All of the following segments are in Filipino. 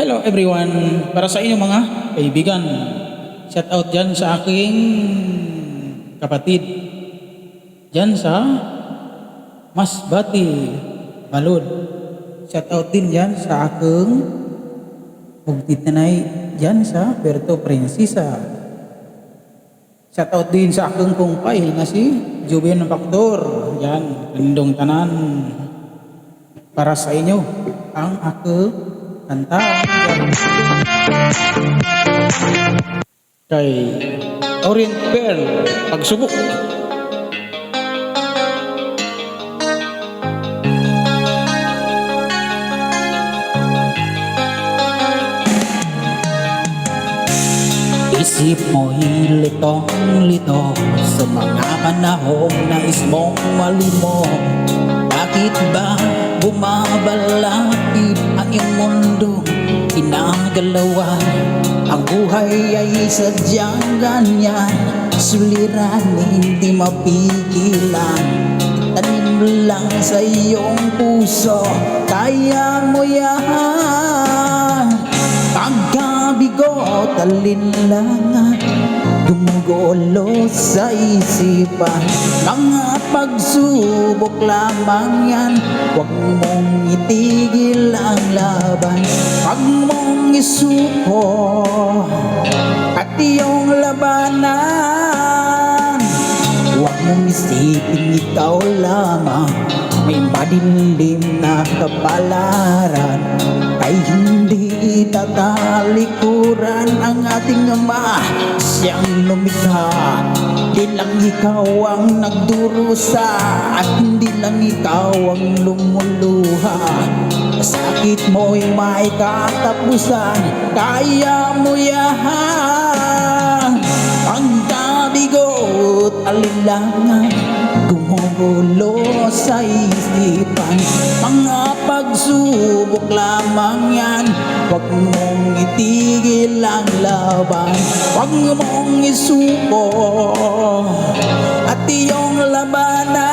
Hello everyone, para sa inyo mga kaibigan, shout out dyan sa aking kapatid dyan sa Masbati, Balod. Shout out din dyan sa aking bugtitanay dyan sa Puerto Princesa. Shout out din sa aking kumpay na si Juben Factor dyan, Lindong Tanan. Para sa inyo ang aking kanta kay Orient Pearl, Pagsubok. Isip mo'y litong-lito sa mga panahong nais mong malimot. Bakit ba bumabalakid ang iyong mundo? Kinagalawan ang buhay ay sadyang ganyan. Suliran hindi mapigilan, tanim lang sa iyong puso, kaya mo yan. Pagkabigo, talinlangan, gumugulo sa isipan. Mga pagsubok lamang yan, huwag mong itigil ang laban. Huwag mong isuko at iyong labanan. Huwag mong isipin ikaw lamang may madilim na kapalaran. Ay hindi tatalikuran ang ating Ama, siyang lumikha. Di lang ikaw ang nagdurusa at hindi lang ikaw ang lumuluha. Sakit mo'y may katapusan, kaya mo yan. Pagkabigo't alinlangan, gumugulo sa isipan. Mga pagsubok lamang yan, huwag mong itigil ang laban. Huwag mong isuko at iyong labanan.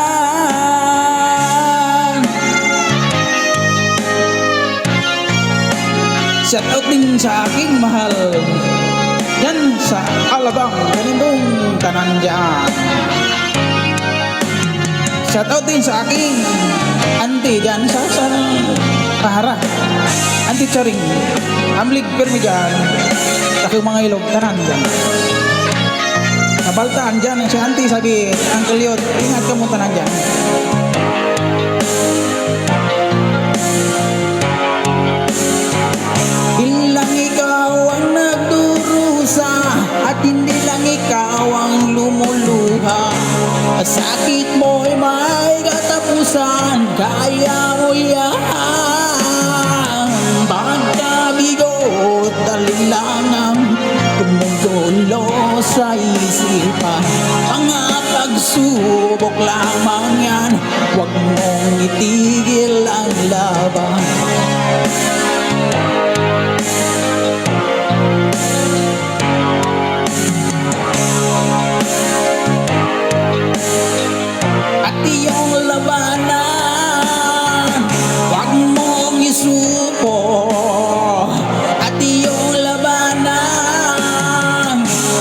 Shout out din sa aking mahal yan sa Alabang, Kanindong Tanan dyan. Shout out din sa aking auntie dyan sa Pahara, Auntie Charing, Amlig Permi dyan, aking mga ilog tanan dyan. Nabaltaan dyan si auntie, sabi Uncle Yod, ingat ka mo tanan dyan. Ilang ikaw ang nagdurusa at hindi lang ikaw ang lumuluha. Sakit mo'y may katapusan, kaya mo yan. Pagkabigo't talinlangan, gumugulo sa isipan. Mga pagsubok lamang yan, huwag mong itigil ang laban. At iyong labanan, huwag mong isuko at iyong labanan.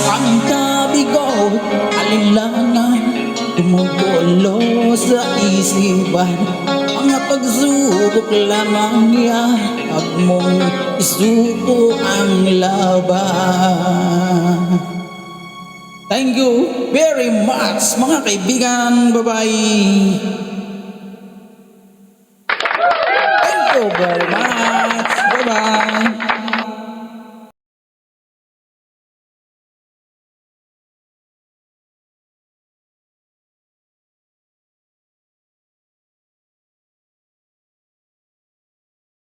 Ang kabigo, alinlangan, gumugulo sa isipan. Mga pagsubok lamang yan, huwag mong isuko ang laban. Thank you very much mga kaibigan. Bye-bye. Thank you very much. Bye-bye.